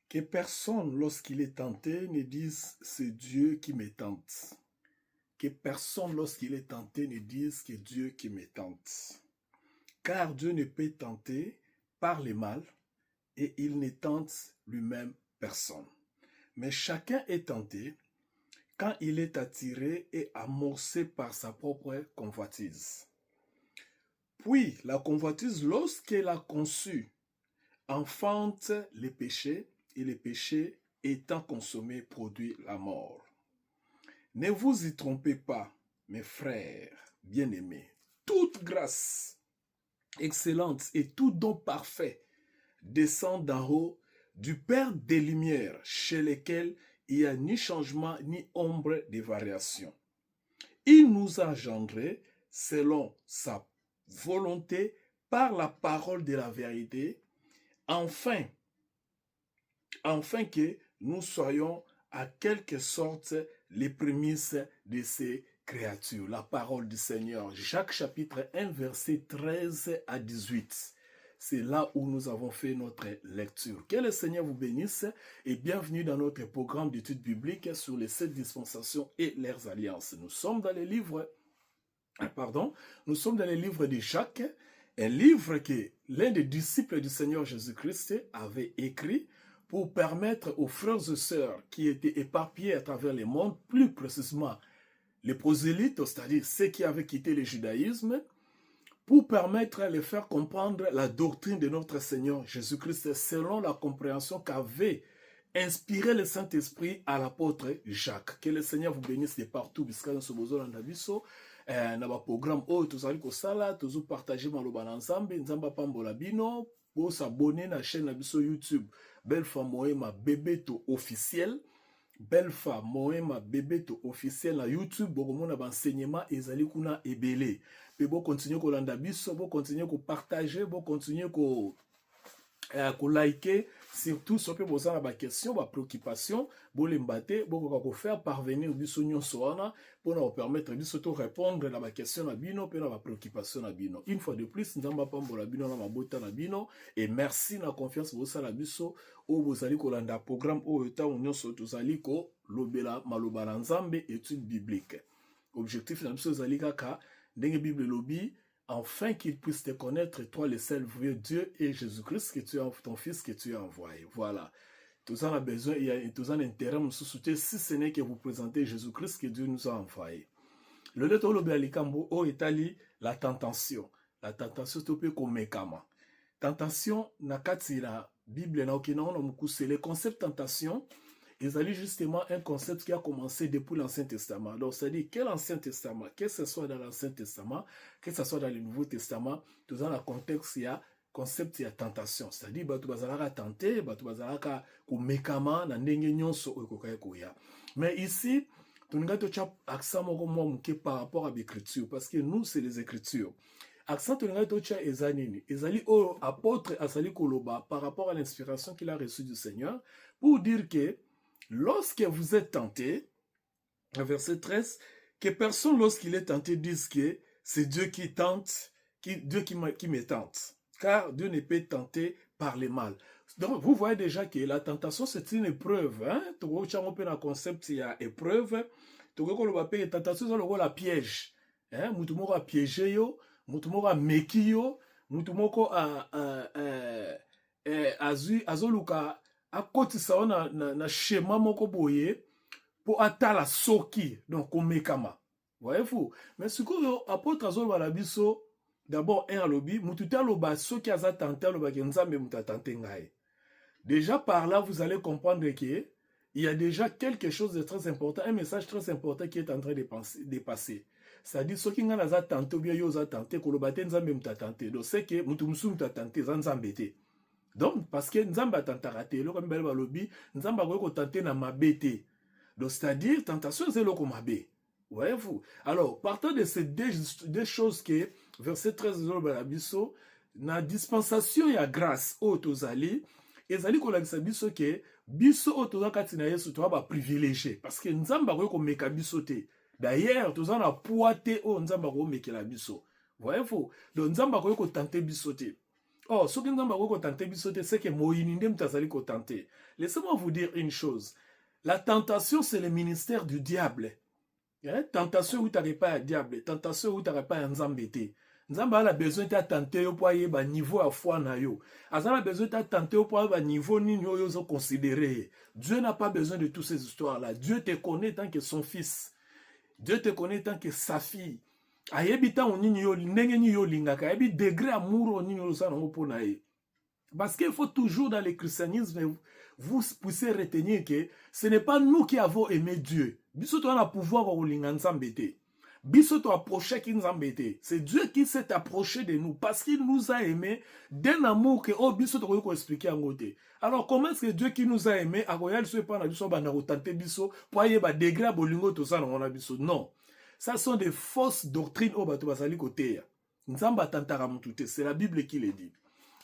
Que personne, lorsqu'il est tenté, ne dise c'est Dieu qui me tente. Que personne, lorsqu'il est tenté, ne dise que Dieu qui me tente. Car Dieu ne peut tenter par le mal et il ne tente lui-même personne. Mais chacun est tenté quand il est attiré et amorcé par sa propre convoitise. Puis la convoitise, lorsqu'elle a conçu, enfante les péchés, et les péchés étant consommés produit la mort. Ne vous y trompez pas, mes frères bien-aimés. Toute grâce excellente et tout don parfait descend d'en haut du Père des Lumières, chez lesquels il n'y a ni changement ni ombre de variation. Il nous a engendrés selon sa volonté par la parole de la vérité, afin que nous soyons à quelque sorte les prémices de ces créatures. La parole du Seigneur, Jacques chapitre 1, verset 13 à 18. C'est là où nous avons fait notre lecture. Que le Seigneur vous bénisse et bienvenue dans notre programme d'études bibliques sur les 7 dispensations et leurs alliances. Nous sommes dans les livres de Jacques, un livre que l'un des disciples du Seigneur Jésus-Christ avait écrit pour permettre aux frères et sœurs qui étaient éparpillés à travers le monde, plus précisément les prosélytes, c'est-à-dire ceux qui avaient quitté le judaïsme, pour permettre de les faire comprendre la doctrine de notre Seigneur Jésus-Christ selon la compréhension qu'avait inspiré le Saint-Esprit à l'apôtre Jacques. Que le Seigneur vous bénisse de partout, puisque nous sommes besoin d'abisso. Na ba programme tozali kosala tozo partager maloba na nzambe nzamba pambola bino pour s'abonner na chaîne na biso YouTube Belfa Moema Bebeto officiel. Belfa Moema Bebeto officiel na YouTube bokomona ba enseignement ezali kuna ebele. Pe bo continuer ko landa biso, bo continuer ko partager, bo continuer ko liker, surtout si vous avez des questions, des préoccupations, vous pouvez faire parvenir biso nyonso wana pour nous permettre de répondre à la question et à la préoccupation. Une fois de plus, nous avons pambola bino na mabota na bino et merci na confiance vous sala biso o bozali ko landa programme o eta nyonso tozali ko lobela maloba na Nzambe étude biblique. Objectif na biso zali kaka ndenge Bible lobi afin qu'il puisse te connaître, toi le seul vrai Dieu et Jésus-Christ, que tu as ton Fils que tu as envoyé. Voilà. Tous en a besoin, il y a tous en intérêt, nous soutenir si ce n'est que vous présentez Jésus-Christ que Dieu nous a envoyé. Le lettre au Béalikambo, au Italie, la tentation. La tentation, c'est un peu comme mécama. Tentation, na katira, Bible, na okina, on a beaucoup, c'est le concept tentation. Ils allaient justement un concept qui a commencé depuis l'Ancien Testament. Donc, c'est-à-dire, quel Ancien Testament, que ce soit dans l'Ancien Testament, que ce soit dans le Nouveau Testament, tout dans le contexte, il y a concept, il y a tentation. C'est-à-dire, tu vas tenter, tu vas mekama, na ndenge nyonso okoya. Mais ici, tu n'as pas accent par rapport à l'écriture, parce que nous, c'est les Écritures. Accent, tu n'as pas ezanini. Ezali au apôtre Asali Koloba par rapport à l'inspiration qu'il a reçue du Seigneur, pour dire que lorsque vous êtes tenté, verset 13, que personne lorsqu'il est tenté dise que c'est Dieu qui tente, Dieu qui me tente. Car Dieu ne peut tenter par le mal. Donc vous voyez déjà que la tentation c'est une épreuve. Tu vois un concept, il y a épreuve. Tu vois que la tentation c'est la piège. Mutumoko a piégé yo, mutumoko a meki yo, mutumoko azoluka akotisa na schéma moko boye pour atala soki donc omekama. Voyez-vous? Mais ce que apôtre azol bala biso d'abord un alobi mututa loba soki aza tenté loba ke nzambe mutatante ngai. Déjà par là vous allez comprendre que il y a déjà quelque chose de très important, un message très important qui est en train de passer. C'est-à-dire soki nga naza tenté ou bien yo za tenté ko loba te nzambe mutatante. Donc c'est que mutu musu mutatante za nzambe te. Donc, parce que Nzamba tentara te, comme bel balobi, Nzamba ko tenter na mabete. Donc, c'est-à-dire, tentation, c'est le mabé. Voyez-vous? Alors, partant de ces deux choses que, verset 13 de l'Abisso, na dispensation ya grâce au tozali, et zali ko la biso que, biso au toza katina yesu toa ba privilégié. Parce que Nzamba ko meka biso te. D'ailleurs, toza na poate au Nzamba ko meka la biso. Voyez-vous? Donc, Nzamba ko tenter biso te. Oh, ce que nous avons tenté, c'est que Moïnindem Tazali ko tenté. Laissez-moi vous dire une chose. La tentation, c'est le ministère du diable. Hein? Tentation où tu n'arrives pas à diable. Tentation où tu n'arrives pas à Nzambete. Nzamba a besoin de tenter pour aller au niveau à foi na yo. Azala a besoin de tenter pour aller au niveau ni yo considéré. Dieu n'a pas besoin de toutes ces histoires-là. Dieu te connaît tant que son fils. Dieu te connaît tant que sa fille. Ayebita onini yo ndenge ni yo lingaka. Ayebi degré amour onini yo sa nango pona ye. Parce qu'il faut toujours dans le christianisme, vous puissiez retenir que ce n'est pas nous qui avons aimé Dieu. Biso to na pouvoir wa olinga nzambete. Biso to approcher ki nzambete. C'est Dieu qui s'est approché de nous parce qu'il nous a aimés d'un amour que oh biso to ko expliquer en côté. Alors comment est-ce que Dieu qui nous a aimés a royal soit pas na biso ba na tenter biso pour y ba degré bolingo to ça na biso. Non. Ça sont des fausses doctrines au bato basali côté. Nzamba tantara mutute, c'est la Bible qui le dit.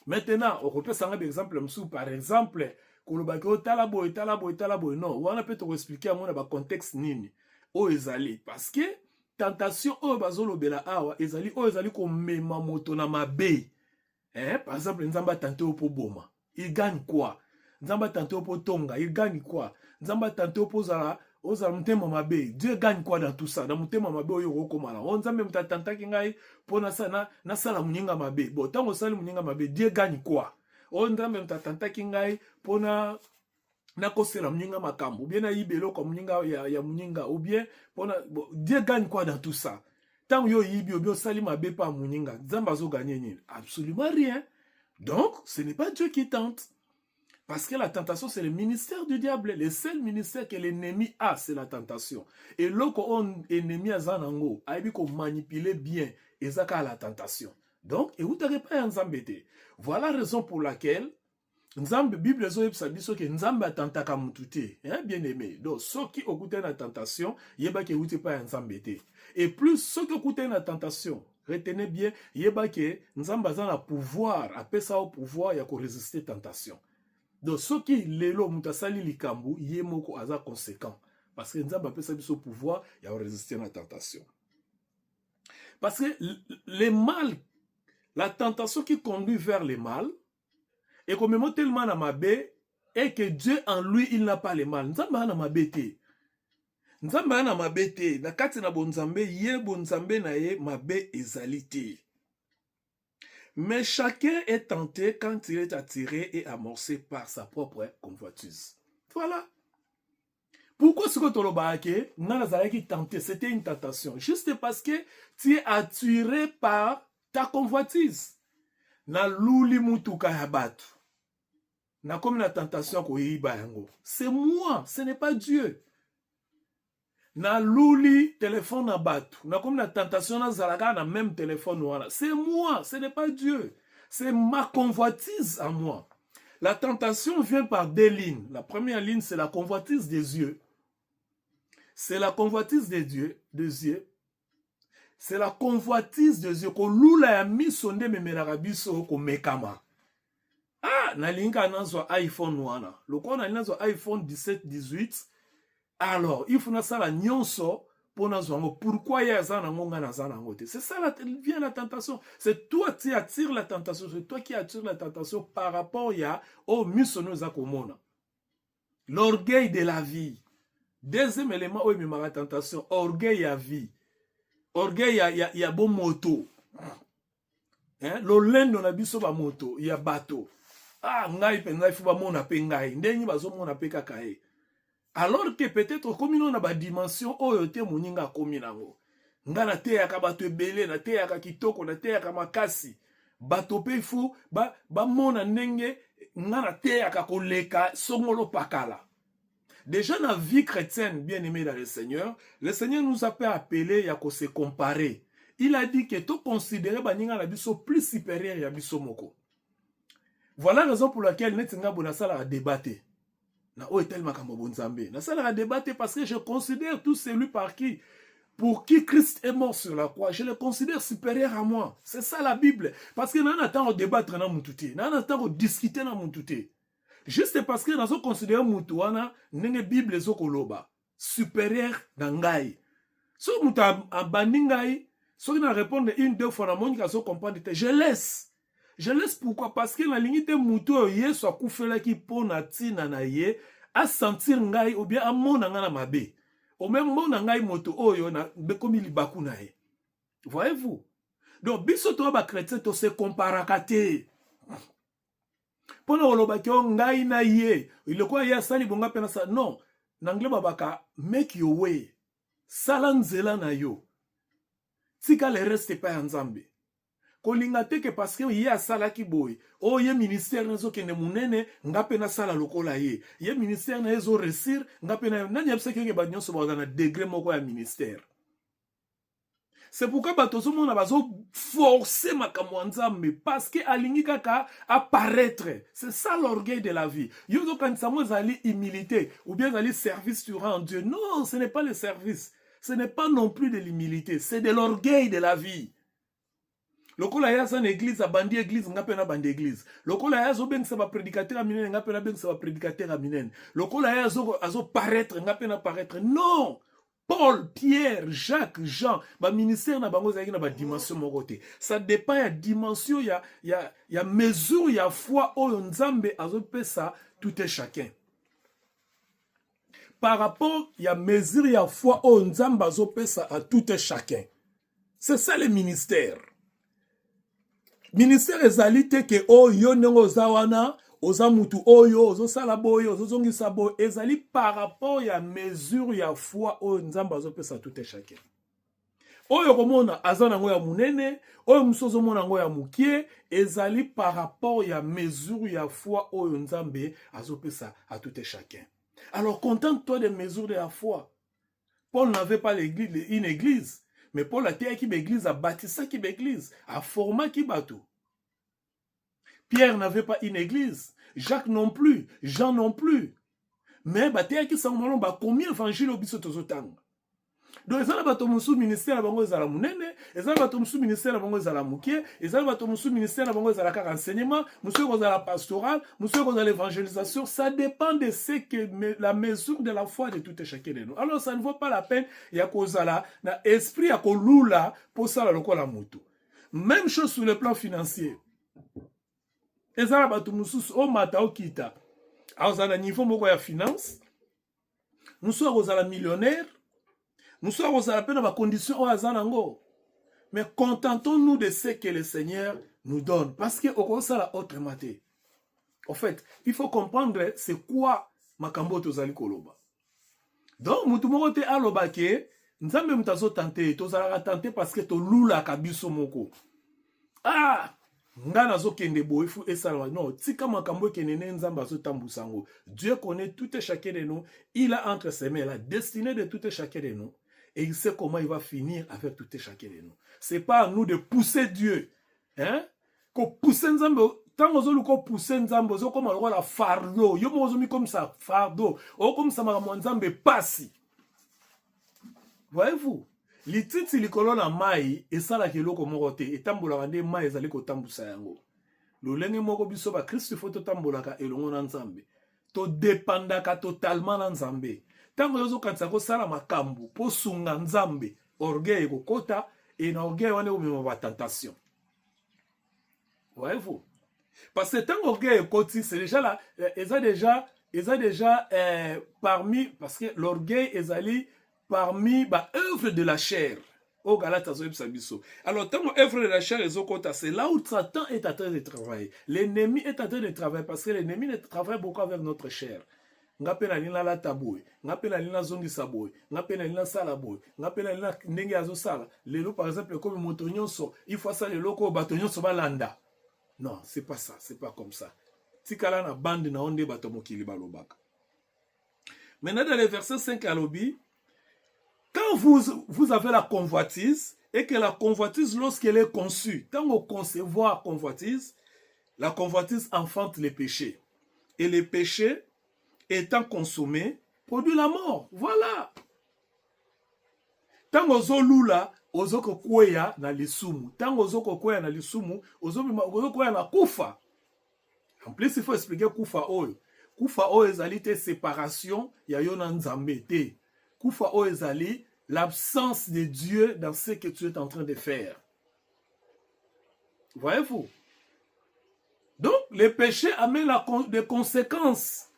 Maintenant, on peut prendre un exemple, par exemple, Kolobako talabo. Non, on a peut te expliquer à mon contexte nini. O ezali parce que tentation o bazolo bela awa ezali ko mema moto na mabe. Hein, par exemple, nzamba tante po boma. Il gagne quoi? Nzamba tante po tonga, il gagne quoi? Nzamba tante po zala oza mutema mabe. Dieu gagne quoi dans tout ça? Dans mutema mabe oyo okomala. On nzambe mtatanta kingai pona sana na sala muninga mabe. Bon, tango sala muninga mabe, Dieu gagne quoi? On nzambe mtatanta kingai pona na kosela muninga makambo. Ou bien na yibelo comme muninga ya muninga ou bien pona bon, Dieu gagne quoi dans tout ça? Tant yo yibi ou bien sali mabe pa muninga. Nzamba zo gagner ni? Absolument rien. Donc, ce n'est pas Dieu qui tente. Parce que la tentation, c'est le ministère du diable. Le seul ministère que l'ennemi a, c'est la tentation. Et lorsque l'ennemi a zanango, il faut manipuler bien, et ça a la tentation. Donc, et vous n'avez pas un zambete. Voilà la raison pour laquelle, Nzambe, Bible dit que Nzambe a tenté comme tout bien aimé. Donc, ceux qui ont écouté la tentation, il n'y a pas un zambete. Et plus ceux qui ont écouté la tentation, retenez bien, il y a que Nzambe a pouvoir, après ça au pouvoir, il y a résister à la tentation. Donc, ce qui lelo mutasali likambu, yemoko aza conséquent. Parce que Nzamba peut s'appuyer au pouvoir, il y a résister à la tentation. Parce que le mal, la tentation qui conduit vers le mal, et comme même tellement à mabé, et que Dieu en lui, il n'a pas le mal. Nzamba na mabete. Nzamba na mabete. Na kati na bonzambe, ye bonzambe na ye mabe ezalite. Mais chacun est tenté quand il est attiré et amorcé par sa propre convoitise. Voilà. Pourquoi ce que tu as dit, tenté, c'était une tentation. Juste parce que tu es attiré par ta convoitise. Na luli mutuka habatu. Na comme la tentation ko yiba yango. C'est moi, ce n'est pas Dieu. Na luli téléphone na batu. Na comme la tentation na zalaka na même téléphone wana. C'est moi, ce n'est pas Dieu. C'est ma convoitise à moi. La tentation vient par deux lignes. La première ligne, c'est la convoitise des yeux. C'est la convoitise des yeux. C'est la convoitise des yeux. Ko lula ya misonde memelaka biso ko mekama. Ah, na linka nazo iPhone wana. Loko na nazo iPhone 17, 18. Alors, il faut na sala nyonso pour nazwango. Pourquoi ya zana ngonga na zana ngote? C'est ça vient la tentation. C'est toi qui attires la tentation. C'est toi qui attires la tentation par rapport ya au misono za komona. L'orgueil de la vie. Deuxième élément où il me la tentation, orgueil à vie. Orgueil ya bon moto. Hein? L'olendo na biso ba moto, ya bateau. Ah, ngai penza il faut ba mona pe ngai. Ndenyi bazo mona pe kakae. Alors que peut-être comme on a ba dimension oyote muninga komi nango. Ngana te ya ka bato ebele na te ya ka kitoko na te ya ka makasi. Bato pe fu ba mona ndenge ngana te ya ka koleka songolo pakala. Déjà dans la vie chrétienne bien aimée dans le Seigneur nous a pas appelé à se comparer. Il a dit que tout considérer baninga na biso plus supérieur ya biso moko. Voilà la raison pour laquelle netinga bonasala a débatté. Na o etel makambo bonzambe. Na sala a débatté parce que je considère tout celui pour qui Christ est mort sur la croix, je le considère supérieur à moi. C'est ça la Bible. Parce que nous attendons de débattre dans mon touté. Nous attendons de discuter dans mon touté. Juste parce que nous avons considéré Moutouana, nenge Bible zokoloba, supérieur d'Angaï. Si nous avons abaningaï, si nous répondons une, deux fois, nous comprendre, je laisse. Je laisse pourquoi? Parce que la ligne de mouto ye soit koufela qui pona tina na ye a sentir ngai ou bien a mona nga na mabe. Ou même mona ngai moto oyo na bekomi libaku na ye. Voyez-vous? Donc biso to ba chrétien to se comparaka te. Pona oloba ki ngai na ye, ile kwa ya sali bonga pena sa non. Nangle babaka make your way. Sala nzela na yo. Tika le reste pa ya Nzambe. Kolinga teke parce que ye asala ki boy. O ye ministère nezo kende munene ngape na sala lokola ye. Ye ministère na ezo resir ngape na nani yapse kenge ba nyonso ba na degré moko ya ministère. C'est pourquoi batozo mona bazo forcer makambo Nzambe parce que alingi kaka apparaître. C'est ça l'orgueil de la vie. Yozo quand ça mo zali humilité ou bien zali service tu rends Dieu. Non, ce n'est pas le service. Ce n'est pas non plus de l'humilité, c'est de l'orgueil de la vie. Lokola ya san église a bandi église ngape na bandi église. Lokola ya zo beng sa ba prédicateur a minen ngape na beng sa ba prédicateur a minen. Lokola ya zo azo paraître ngape na paraître. Non. Paul, Pierre, Jacques, Jean, ba ministère na bango zaki na ba dimension moko te. Ça dépend ya dimension ya mesure ya foi oyo Nzambe azo pesa tout et chacun. Par rapport ya mesure ya foi oyo Nzambe azo pesa à tout et chacun. C'est ça le ministère. Ministère ezali te ke oyo ndenge zawana oza mutu oyo ozo sala boyo ozo zongisa boyo ezali par rapport ya mesure ya foi oyo Nzambe azopesa tout et chacun. Oyo komona azana ngo ya munene oyo musozo mona ngo ya mukie ezali par rapport ya mesure ya foi oyo Nzambe azopesa à tout et chacun. Alors contente-toi des mesures de la foi. Paul n'avait pas une église. Mais Paul a été qui l'église, a bâti qui l'église, a formé qui bateau. Pierre n'avait pas une église, Jacques non plus, Jean non plus. Mais bâti qui s'en malon ba combien évangile au biso tozotanga. Donc ils ont bateau musu ministère bango ezala munene, ils ont bateau musu ministère bango ezala mukie, ils ont bateau musu ministère bango ezala ka renseignement, monsieur kozala pastoral, monsieur kozala évangélisation, ça dépend de ce que la mesure de la foi de tout et chacun de nous. Alors ça ne vaut pas la peine ya kozala na esprit ya kolula pour ça lokola mutu. Même chose sur le plan financier. Ils ont bateau musu o mata o kita. Alors ça na niveau moko ya finance. Monsieur kozala millionnaire. Nous sommes à la peine dans la condition au hasard. Mais contentons-nous de ce que le Seigneur nous donne. Parce qu'au ça la autre maté. En fait, il faut comprendre c'est quoi Makambo Tozali Koloba. Donc, Moutumote Alobake, nous avons même tenté, Tozala tenté parce que to lula kabiso moko. Ah! Ngana zo kende bo ifu esala non tika makambo kenene nzamba zo tambusango. Dieu connaît tout et chacun de nous, il a entre ses mains la destinée de tout et chacun de nous. Et il sait comment il va finir avec tout et chacun de nous. C'est pas à nous de pousser Dieu. Hein? Qu'on pousse Nzambe, tant qu'on pousse Nzambe, on comme la fardeau. Yo mo mis comme ça, fardeau. Ou comme ça, ma Nzambe passe. Voyez-vous? Lititi likolo na mai, et ça la kilo ko morote, et tambola rande mai ezali ko tambusa yango. Lolenge moko biso ba Christ faut tambolaka elongo na Nzambe. To dépendaka totalement na Nzambe. Tango yozo kanisa ko sala makambu po sunga Nzambe orgueil ko kota et na orgueil wane omema ba tentation. Voyez-vous? Parce que tango orgueil koti c'est déjà là déjà parmi parce que l'orgueil ezali parmi ba œuvre de la chair. Au Galata Zoïbsabiso. Alors tango œuvre de la chair ezokota c'est là où Satan est en train de travailler. L'ennemi est en train de travailler parce que l'ennemi travaille beaucoup avec notre chair. Ngapela lina la taboui, ngapela lina zongi saboui, ngapela lina salaboui, ngapela lina ndenge azo sala. Lelo par exemple comme motonyoso, il faut ça lelo ko batonyoso balanda. Non, c'est pas ça, c'est pas comme ça. Tikala na bande na onde bato mokili balobaka. Maintenant dans le verset 5 à l'obi, quand vous avez la convoitise et que la convoitise lorsqu'elle est conçue, quand on concevoir la convoitise enfante les péchés. Et les péchés étant consommé, produit la mort. Voilà. Tant ozo lula, ozo kokwea na lisumu. Tant ozo kokwea na lisumu, ozo kokwea na kufa. En plus, il faut expliquer kufa oyo. Kufa oyo ezali te séparation ya yo na Nzambe te. Kufa oyo ezali l'absence de Dieu dans ce que tu es en train de faire. Voyez-vous? le péché amène des conséquences.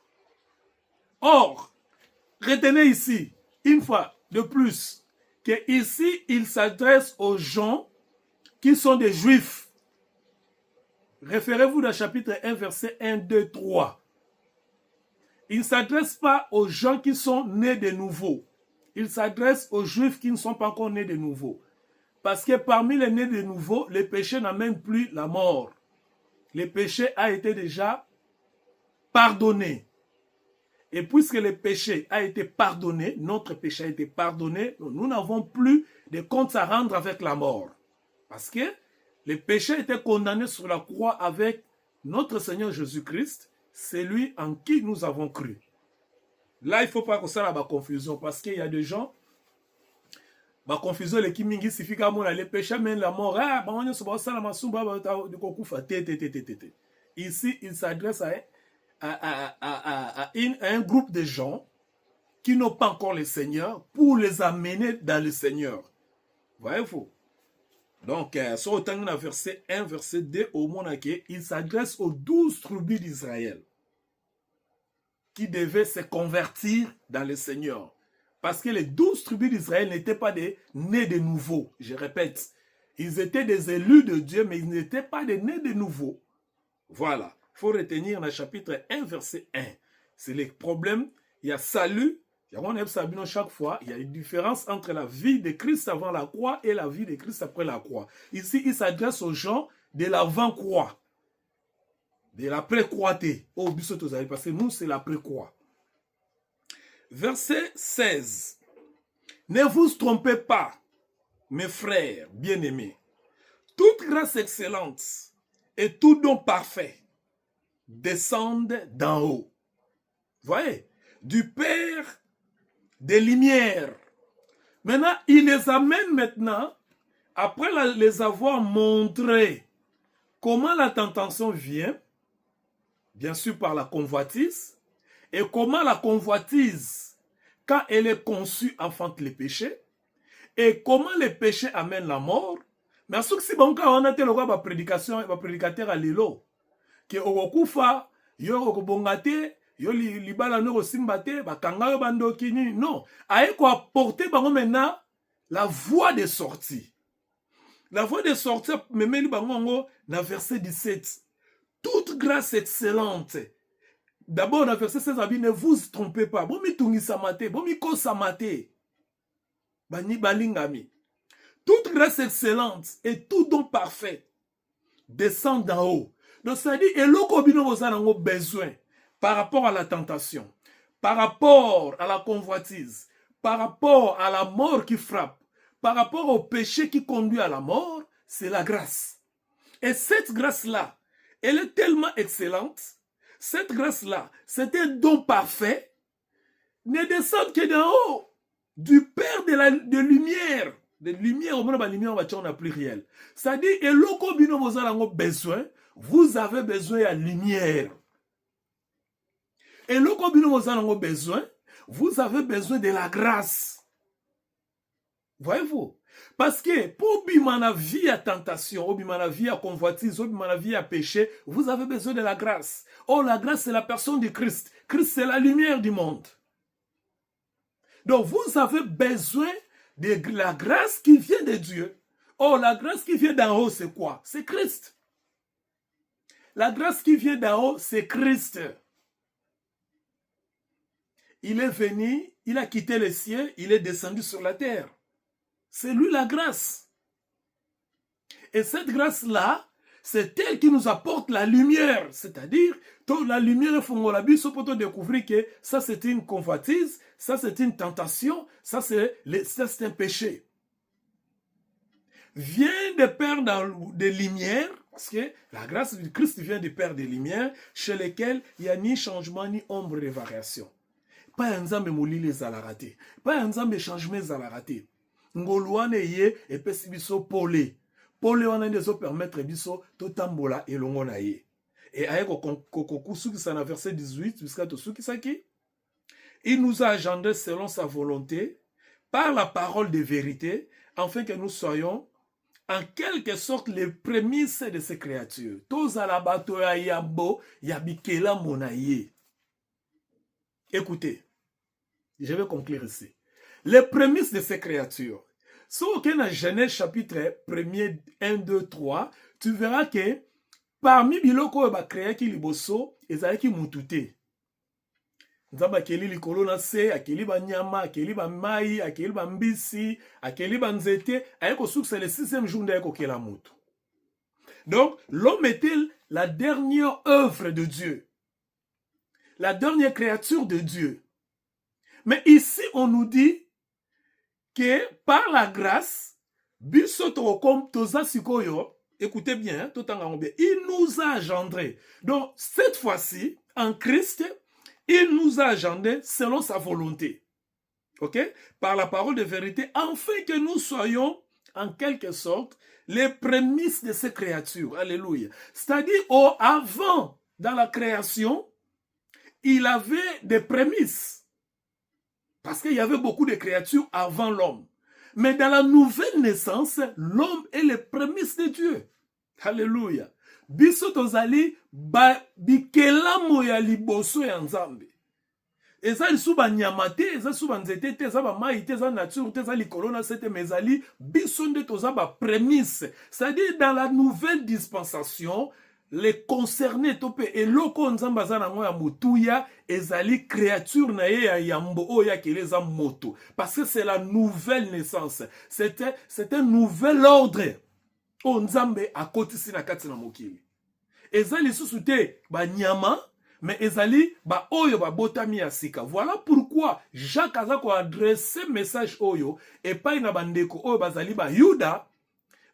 Or, retenez ici, une fois de plus, que ici, il s'adresse aux gens qui sont des juifs. Référez-vous dans chapitre 1, verset 1, 2, 3. Il ne s'adresse pas aux gens qui sont nés de nouveau. Il s'adresse aux juifs qui ne sont pas encore nés de nouveau. Parce que parmi les nés de nouveau, le péché n'amène plus la mort. Le péché a été déjà pardonné. Et puisque le péché a été pardonné, notre péché a été pardonné, nous n'avons plus de comptes à rendre avec la mort. Parce que le péché était condamné sur la croix avec notre Seigneur Jésus-Christ, c'est lui en qui nous avons cru. Là, il ne faut pas que ça ait la confusion, parce qu'il y a des gens, la confusion, les kimingi signifie que le péché mène la mort. Ici, il s'adresse à un groupe de gens qui n'ont pas encore le Seigneur pour les amener dans le Seigneur. Voyez-vous? Donc, sur autant que verset 1, verset 2, au monde, il s'adresse aux 12 tribus d'Israël qui devaient se convertir dans le Seigneur. Parce que les 12 tribus d'Israël n'étaient pas des nés de nouveau. Je répète, ils étaient des élus de Dieu, mais ils n'étaient pas des nés de nouveau. Voilà. Il faut retenir dans le chapitre 1, verset 1. C'est le problème. Il y a salut. Chaque fois, il y a une différence entre la vie de Christ avant la croix et la vie de Christ après la croix. Ici, il s'adresse aux gens de l'avant-croix, de l'après-croix. Parce que nous, c'est l'après-croix. Verset 16. Ne vous trompez pas, mes frères bien-aimés. Toute grâce excellente et tout don parfait descendent d'en haut. Voyez, du Père des lumières. Maintenant, il les amène maintenant, après les avoir montré comment la tentation vient, bien sûr par la convoitise, et comment la convoitise, quand elle est conçue, enfante le péché, et comment le péché amène la mort. Mais si on a été le prédicateur à l'îlot, que okufa yo okobongate yo libala no simbate bakanga yo bandoki ni non aye ko apporter bango maintenant la voie de sortie. La voie de sortie memeli bango na verset 17. Toute grâce excellente. D'abord dans verset 16 ne vous trompez pas. Bon mi tungisa mate, bon mi ko samate. Bani balingami. Toute grâce excellente et tout don parfait descend d'en haut. Donc, ça dit, et l'eau vous a besoin par rapport à la tentation, par rapport à la convoitise, par rapport à la mort qui frappe, par rapport au péché qui conduit à la mort, c'est la grâce. Et cette grâce-là, elle est tellement excellente, cette grâce-là, c'est un don parfait, ne descend que d'en haut, du Père de lumière. De lumière, on n'a plus réel. Ça dit, et l'eau vous a besoin, vous avez besoin de la lumière. Et le combien vous avez besoin, vous avez besoin de la grâce. Voyez-vous? Parce que pour la vie à tentation, pour la vie à convoitise, pour la vie à péché, vous avez besoin de la grâce. Oh, la grâce, c'est la personne de Christ. Christ, c'est la lumière du monde. Donc, vous avez besoin de la grâce qui vient de Dieu. Oh, la grâce qui vient d'en haut, c'est quoi? C'est Christ. La grâce qui vient d'en haut, c'est Christ. Il est venu, il a quitté les cieux, il est descendu sur la terre. C'est lui la grâce. Et cette grâce-là, c'est elle qui nous apporte la lumière. C'est-à-dire, la lumière est pour découvrir que ça c'est une convoitise, ça c'est une tentation, ça c'est un péché. Vient de Père des lumières, parce que la grâce du Christ vient du Père des lumières, chez lesquels il n'y a ni changement ni ombre de variation. Pas un zambé mouli les alarate, pas un zambé changement les alarate. Ngoluane ye et pesi biso polé. Polé wana ndezo permettre biso to tambola et longona ye. Et aye kokusu qui s'en a verset 18 jusqu'à tout qui saki. Il nous a agendé selon sa volonté par la parole de vérité afin que nous soyons en quelque sorte les prémices de ces créatures. Tozala bato ya yabo ya bikela monaye. Écoutez, je vais conclure ici. Les prémices de ces créatures. Si on est dans Genèse chapitre 1er, 1, 2, 3, tu verras que parmi biloko ba créé qui liboso, ezalaki mutute. Nzamba akeli likolo na se, akeli ba nyama, akeli ba mai, akeli ba mbisi, akeli ba nzete, ayeko soukse le 6e jour d'ayeko kela mutu. Donc, l'homme était la dernière œuvre de Dieu. La dernière créature de Dieu. Mais ici, on nous dit que par la grâce, écoutez bien, il nous a engendrés. Donc, cette fois-ci, en Christ, il nous a engendrés selon sa volonté. Ok? Par la parole de vérité, afin que nous soyons, en quelque sorte, les prémices de ces créatures. Alléluia. C'est-à-dire, avant, dans la création, il avait des prémices. Parce qu'il y avait beaucoup de créatures avant l'homme. Mais dans la nouvelle naissance, l'homme est les prémices de Dieu. Alléluia. Biso tozali bikelamo ya liboso ya Nzambe. Eza lisu ba nyamate, eza su ba nzete te, eza ba mai te, eza nature te, eza likolo na sete mezali, biso nde toza ba prémisse. C'est-à-dire dans la nouvelle dispensation, les concernés tope eloko Nzambe aza nango ya motuya ezali créature na ye ya yambo oya keleza moto, parce que c'est la nouvelle naissance, c'est un nouvel ordre o Nzambe akotisi na kati na mokili. Ezali lisusu te ba nyama, mais ezali ba oyo ba botami ya sika. Voilà pourquoi Jacques a adressé message oyo epai na bandeko oyo bazali ba Yuda,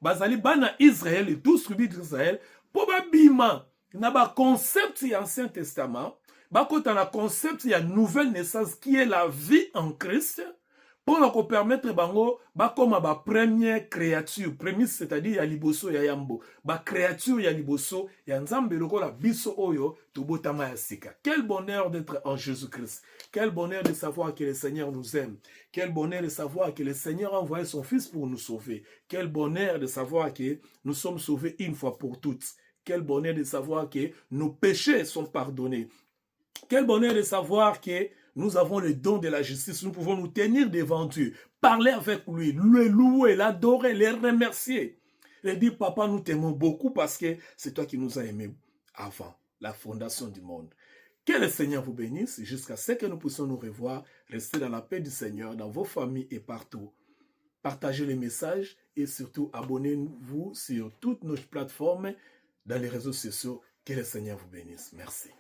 bazali bana Israël et tous tribus d'Israël. Pour bima na ba concept ya Ancien Testament, ba kota na concept ya nouvelle naissance qui est la vie en Christ, pour nous permettre bango ba comme ba première créature, prémisse, c'est-à-dire ya liboso ya yambo, ba créature ya liboso ya Nzambe lokola biso oyo to botama ya sika. Quel bonheur d'être en Jésus-Christ. Quel bonheur de savoir que le Seigneur nous aime. Quel bonheur de savoir que le Seigneur a envoyé son Fils pour nous sauver. Quel bonheur de savoir que nous sommes sauvés une fois pour toutes. Quel bonheur de savoir que nos péchés sont pardonnés. Quel bonheur de savoir que nous avons le don de la justice. Nous pouvons nous tenir devant Dieu, parler avec lui, le louer, l'adorer, le remercier. Et dire, papa, nous t'aimons beaucoup parce que c'est toi qui nous as aimés avant la fondation du monde. Que le Seigneur vous bénisse jusqu'à ce que nous puissions nous revoir. Restez dans la paix du Seigneur, dans vos familles et partout. Partagez les messages et surtout abonnez-vous sur toutes nos plateformes dans les réseaux sociaux. Que le Seigneur vous bénisse. Merci.